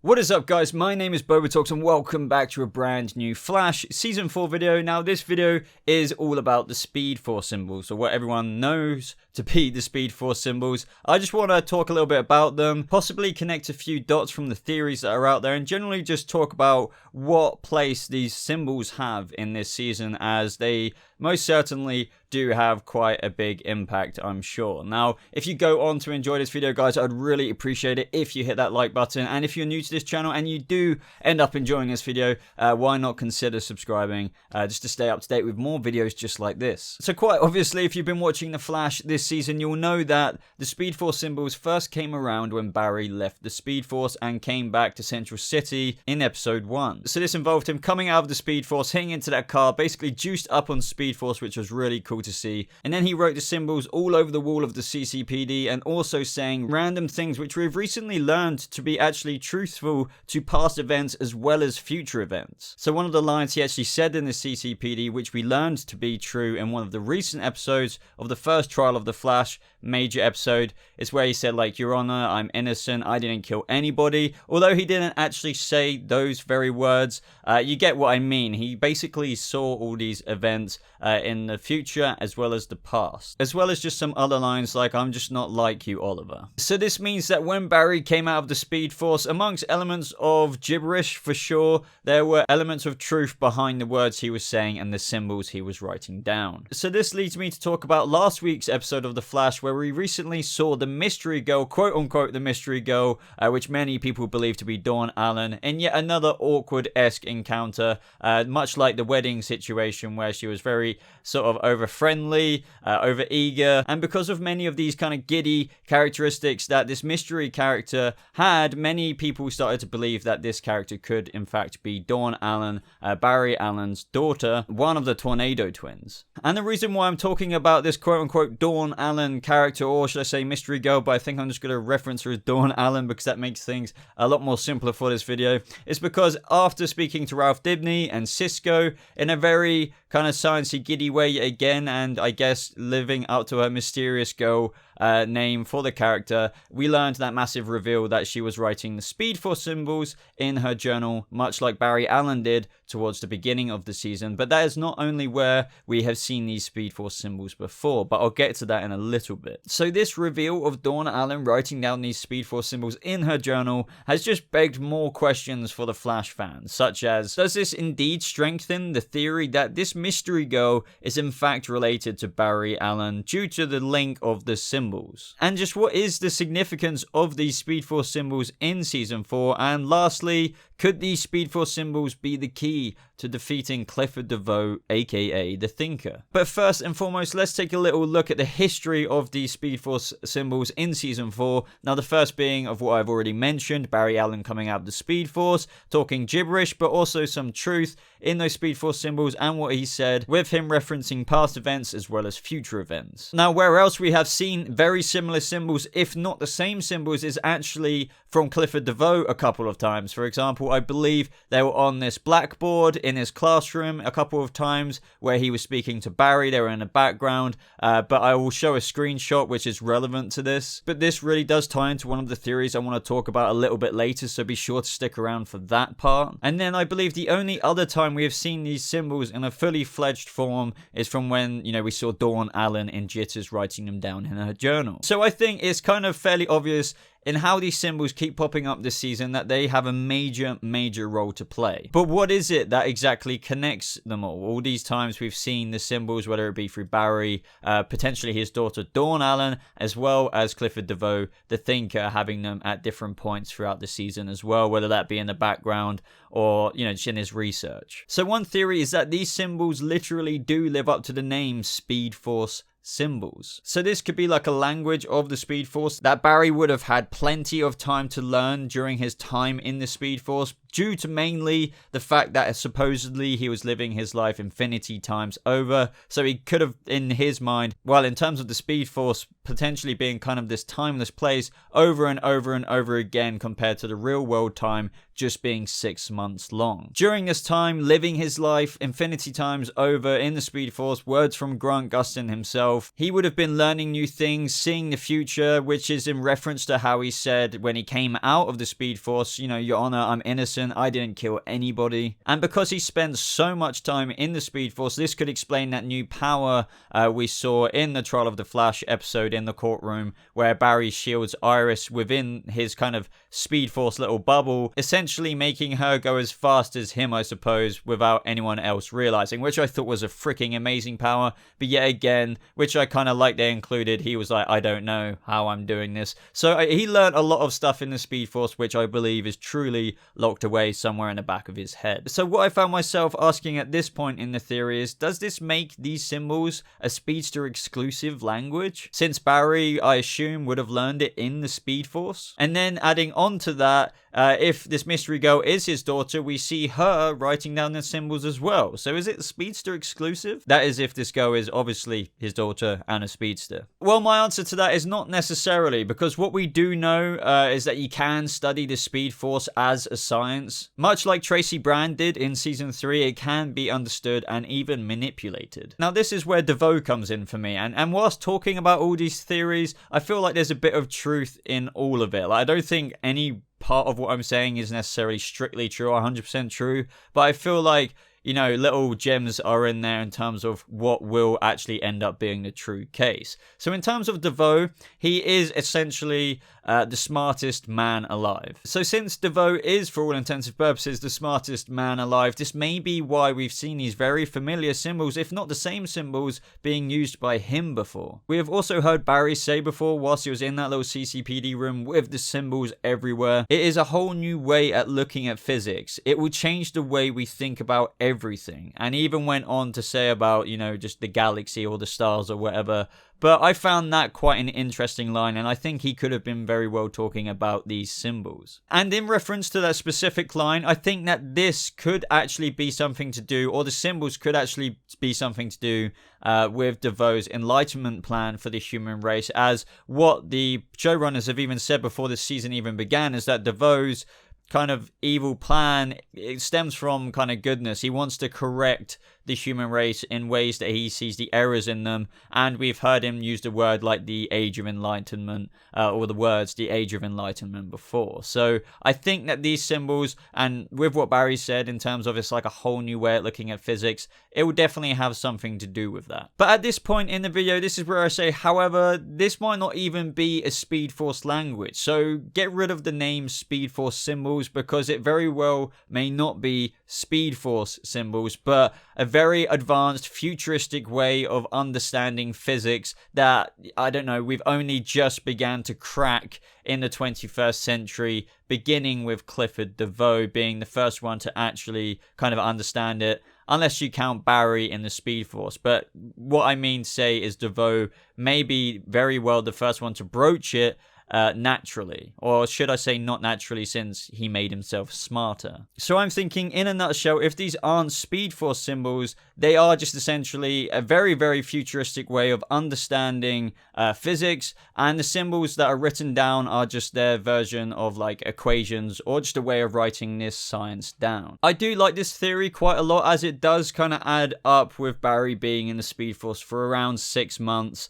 What is up, guys? My name is BobaTalks and welcome back to a brand new Flash Season 4 video. Now, this video is all about the Speedforce Symbols, or what everyone knows to be the Speedforce Symbols. I just want to talk a little bit about them, possibly connect a few dots from the theories that are out there, and generally just talk about what place these symbols have in this season, as they most certainly do have quite a big impact, I'm sure. Now, if you go on to enjoy this video, guys, I'd really appreciate it if you hit that like button, and if you're new to this channel and you do end up enjoying this video, why not consider subscribing just to stay up to date with more videos just like this. So quite obviously, if you've been watching The Flash this season, you'll know that the Speedforce Symbols first came around when Barry left the Speed Force and came back to Central City in episode 1. So this involved him coming out of the Speed Force, hitting into that car, basically juiced up on Speed Force, which was really cool to see. And then he wrote the symbols all over the wall of the CCPD, and also saying random things which we've recently learned to be actually truthful to past events as well as future events. So one of the lines he actually said in the CCPD, which we learned to be true in one of the recent episodes of the first trial of the Flash major episode, is where he said, like, "Your Honor, I'm innocent, I didn't kill anybody." Although he didn't actually say those very words, you get what I mean. He basically saw all these events in the future as well as the past, as well as just some other lines like, "I'm just not like you, Oliver." So this means that when Barry came out of the Speed Force, amongst elements of gibberish for sure, there were elements of truth behind the words he was saying and the symbols he was writing down. So this leads me to talk about last week's episode of The Flash, where we recently saw the mystery girl, quote unquote the mystery girl, which many people believe to be Dawn Allen, in yet another awkward-esque encounter, much like the wedding situation where she was very sort of over-friendly, over-eager, and because of many of these kind of giddy characteristics that this mystery character had, many people started to believe that this character could in fact be Dawn Allen, Barry Allen's daughter, one of the Tornado Twins. And the reason why I'm talking about this quote-unquote Dawn Allen character, or should I say mystery girl, but I think I'm just going to reference her as Dawn Allen because that makes things a lot more simpler for this video, is because after speaking to Ralph Dibny and Cisco in a very kind of sciencey giddy way again, and I guess living up to her mysterious girl name for the character, we learned that massive reveal that she was writing the Speedforce symbols in her journal, much like Barry Allen did towards the beginning of the season. But that is not only where we have seen these Speedforce symbols before, but I'll get to that in a little bit. So this reveal of Dawn Allen writing down these Speedforce symbols in her journal has just begged more questions for the Flash fans, such as, does this indeed strengthen the theory that this mystery girl is in fact related to Barry Allen due to the link of the symbols? And just what is the significance of these Speedforce symbols in Season 4? And lastly, could these Speedforce symbols be the key to defeating Clifford DeVoe, aka the Thinker? But first and foremost, let's take a little look at the history of these Speedforce symbols in Season 4. Now, the first being of what I've already mentioned, Barry Allen coming out of the Speed Force, talking gibberish, but also some truth in those Speedforce symbols and what he said, with him referencing past events as well as future events. Now, where else we have seen very similar symbols, if not the same symbols, is actually from Clifford DeVoe a couple of times. For example, I believe they were on this blackboard in his classroom a couple of times where he was speaking to Barry. They were in the background, but I will show a screenshot which is relevant to this. But this really does tie into one of the theories I want to talk about a little bit later, so be sure to stick around for that part. And then I believe the only other time we have seen these symbols in a fully fledged form is from when, you know, we saw Dawn Allen in jitters writing them down in her journal. So I think it's kind of fairly obvious in how these symbols keep popping up this season that they have a major role to play. But what is it that exactly connects them all? All these times we've seen the symbols, whether it be through Barry, potentially his daughter Dawn Allen, as well as Clifford DeVoe, the Thinker, having them at different points throughout the season as well, whether that be in the background or, you know, just in his research. So one theory is that these symbols literally do live up to the name Speedforce Symbols. So this could be like a language of the Speed Force that Barry would have had plenty of time to learn during his time in the Speed Force, due to mainly the fact that supposedly he was living his life infinity times over. So he could have, in his mind, well, in terms of the Speed Force potentially being kind of this timeless place over and over and over again, compared to the real world time just being 6 months long. During this time, living his life infinity times over in the Speed Force, words from Grant Gustin himself, himself, he would have been learning new things, seeing the future, which is in reference to how he said when he came out of the Speed Force, you know, Your Honor, I'm innocent, I didn't kill anybody. And because he spent so much time in the Speed Force, this could explain that new power we saw in the Trial of the Flash episode in the courtroom, where Barry shields Iris within his kind of Speed Force little bubble, essentially making her go as fast as him, I suppose, without anyone else realizing, which I thought was a freaking amazing power. But yet again, which I kind of like they included, he was like, I don't know how I'm doing this. So he learned a lot of stuff in the Speed Force, which I believe is truly locked away somewhere in the back of his head. So what I found myself asking at this point in the theory is, does this make these symbols a Speedster exclusive language? Since Barry, I assume, would have learned it in the Speed Force. And then adding on to that, if this mystery girl is his daughter, we see her writing down the symbols as well. So is it Speedster exclusive? That is if this girl is obviously his daughter and a Speedster. Well, my answer to that is not necessarily, because what we do know is that you can study the Speed Force as a science. Much like Tracy Brand did in Season 3, it can be understood and even manipulated. Now, this is where DeVoe comes in for me, and whilst talking about all these theories, I feel like there's a bit of truth in all of it. Like, I don't think any part of what I'm saying is necessarily strictly true or 100% true, but I feel like, you know, little gems are in there in terms of what will actually end up being the true case. So in terms of DeVoe, he is essentially the smartest man alive. So since DeVoe is, for all intents and purposes, the smartest man alive, this may be why we've seen these very familiar symbols, if not the same symbols, being used by him before. We have also heard Barry say before, whilst he was in that little CCPD room with the symbols everywhere, it is a whole new way at looking at physics. It will change the way we think about everything. And even went on to say about, you know, just the galaxy or the stars or whatever. But I found that quite an interesting line, and I think he could have been very well talking about these symbols. And in reference to that specific line, I think that this could actually be something to do, or the symbols could actually be something to do with DeVoe's enlightenment plan for the human race, as what the showrunners have even said before the season even began, is that DeVoe's kind of evil plan, it stems from kind of goodness. He wants to correct the human race in ways that he sees the errors in them, and we've heard him use the word like the Age of Enlightenment, or the words the Age of Enlightenment before. So I think that these symbols, and with what Barry said in terms of it's like a whole new way at looking at physics, it will definitely have something to do with that. But at this point in the video, this is where I say, however, this might not even be a Speed Force language. So get rid of the name Speed Force Symbols, because it very well may not be Speed Force symbols, but a very advanced futuristic way of understanding physics that, I don't know, we've only just began to crack in the 21st century, beginning with Clifford DeVoe being the first one to actually kind of understand it, unless you count Barry in the Speed Force. But what I mean to say is DeVoe may be very well the first one to broach it naturally, or should I say not naturally, since he made himself smarter. So I'm thinking, in a nutshell, if these aren't Speed Force symbols, they are just essentially a very, very futuristic way of understanding physics, and the symbols that are written down are just their version of like equations, or just a way of writing this science down. I do like this theory quite a lot, as it does kind of add up with Barry being in the Speed Force for around 6 months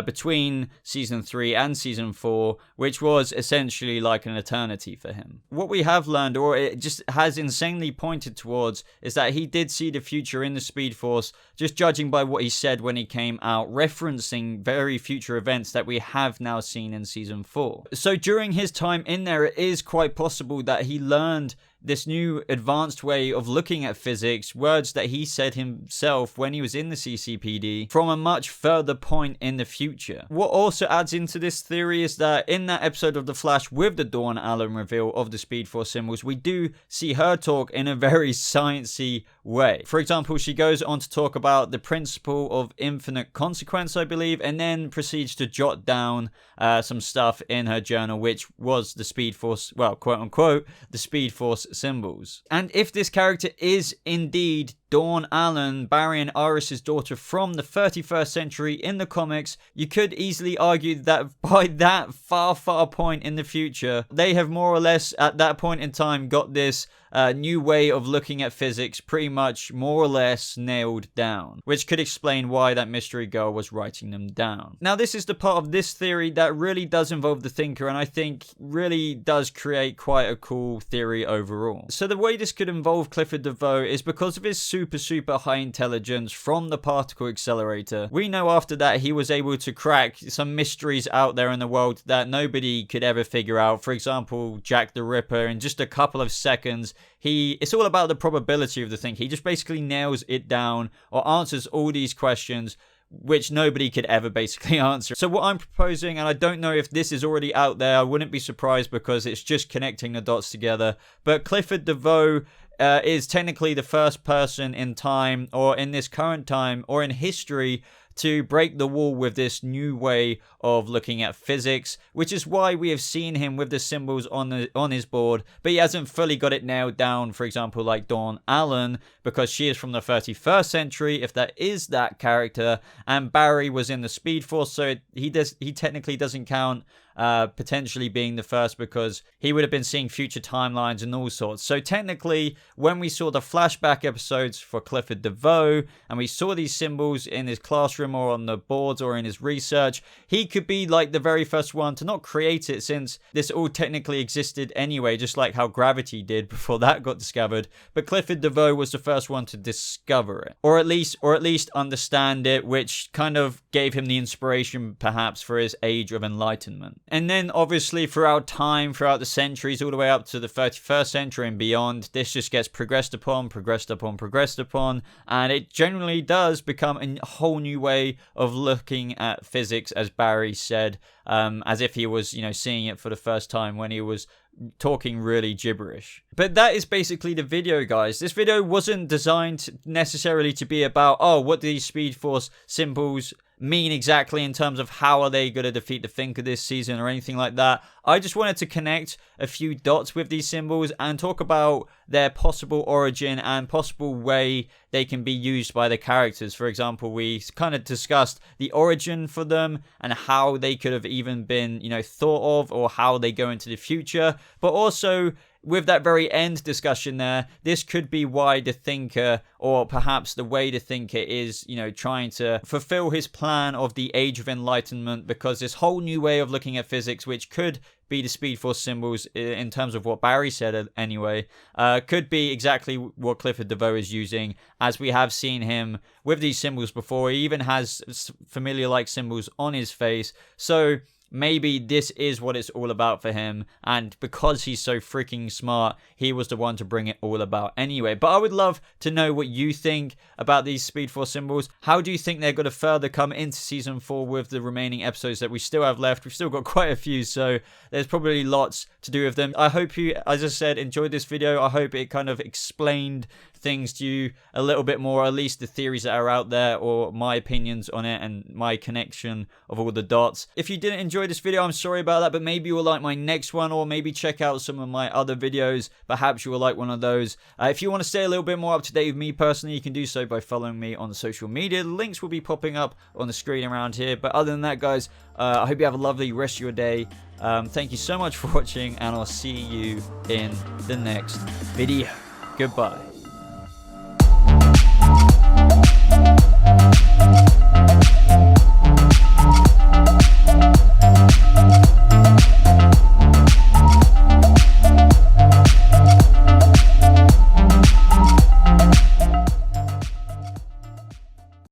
between season 3 and season 4, which was essentially like an eternity for him. What we have learned, or it just has insanely pointed towards, is that he did see the future in the Speed Force, just judging by what he said when he came out, referencing very future events that we have now seen in season 4. So during his time in there, it is quite possible that he learned this new advanced way of looking at physics, words that he said himself when he was in the CCPD, from a much further point in the future. What also adds into this theory is that in that episode of The Flash with the Dawn Allen reveal of the Speed Force symbols, we do see her talk in a very sciencey way. For example, she goes on to talk about the principle of infinite consequence, I believe, and then proceeds to jot down some stuff in her journal, which was the Speed Force, well, quote unquote, the Speed Force symbols. And if this character is indeed Dawn Allen, Barry and Iris's daughter from the 31st century in the comics, you could easily argue that by that far point in the future, they have more or less at that point in time got this new way of looking at physics pretty much more or less nailed down, which could explain why that mystery girl was writing them down. Now, this is the part of this theory that really does involve the thinker, and I think really does create quite a cool theory overall. So the way this could involve Clifford DeVoe is because of his super high intelligence from the particle accelerator. We know after that he was able to crack some mysteries out there in the world that nobody could ever figure out. For example, Jack the Ripper, in just a couple of seconds, it's all about the probability of the thing. He just basically nails it down or answers all these questions which nobody could ever basically answer. So what I'm proposing, and I don't know if this is already out there, I wouldn't be surprised because it's just connecting the dots together, but Clifford DeVoe is technically the first person in time, or in this current time, or in history, to break the wall with this new way of looking at physics, which is why we have seen him with the symbols on his board, but he hasn't fully got it nailed down, for example, like Dawn Allen, because she is from the 31st century, if that is that character, and Barry was in the Speedforce, so he technically doesn't count, potentially being the first because he would have been seeing future timelines and all sorts. So technically, when we saw the flashback episodes for Clifford DeVoe and we saw these symbols in his classroom or on the boards or in his research, he could be like the very first one to not create it, since this all technically existed anyway, just like how gravity did before that got discovered. But Clifford DeVoe was the first one to discover it, or at least understand it, which kind of gave him the inspiration perhaps for his Age of Enlightenment. And then obviously throughout time, throughout the centuries, all the way up to the 31st century and beyond, this just gets progressed upon, and it generally does become a whole new way of looking at physics, as Barry said, as if he was, seeing it for the first time when he was talking really gibberish. But that is basically the video, guys. This video wasn't designed necessarily to be about, what do these Speedforce symbols mean exactly in terms of how are they going to defeat the Thinker this season or anything like that. I just wanted to connect a few dots with these symbols and talk about their possible origin and possible way they can be used by the characters. For example, we kind of discussed the origin for them and how they could have even been, thought of, or how they go into the future. But also, with that very end discussion there, this could be why the Thinker, or perhaps the way the Thinker is, trying to fulfill his plan of the Age of Enlightenment, because this whole new way of looking at physics, which could be the Speedforce symbols in terms of what Barry said anyway, could be exactly what Clifford DeVoe is using, as we have seen him with these symbols before. He even has familiar-like symbols on his face, so maybe this is what it's all about for him, and because he's so freaking smart, he was the one to bring it all about anyway. But I would love to know what you think about these Speedforce symbols. How do you think they're going to further come into Season 4 with the remaining episodes that we still have left? We've still got quite a few, so there's probably lots to do with them. I hope you, as I said, enjoyed this video. I hope it kind of explained things to you a little bit more, at least the theories that are out there, or my opinions on it and my connection of all the dots. If you didn't enjoy this video, I'm sorry about that, but maybe you will like my next one, or maybe check out some of my other videos. Perhaps you will like one of those. If you want to stay a little bit more up to date with me personally, you can do so by following me on social media. The links will be popping up on the screen around here. But other than that, guys, I hope you have a lovely rest of your day. Thank you so much for watching, and I'll see you in the next video. Goodbye.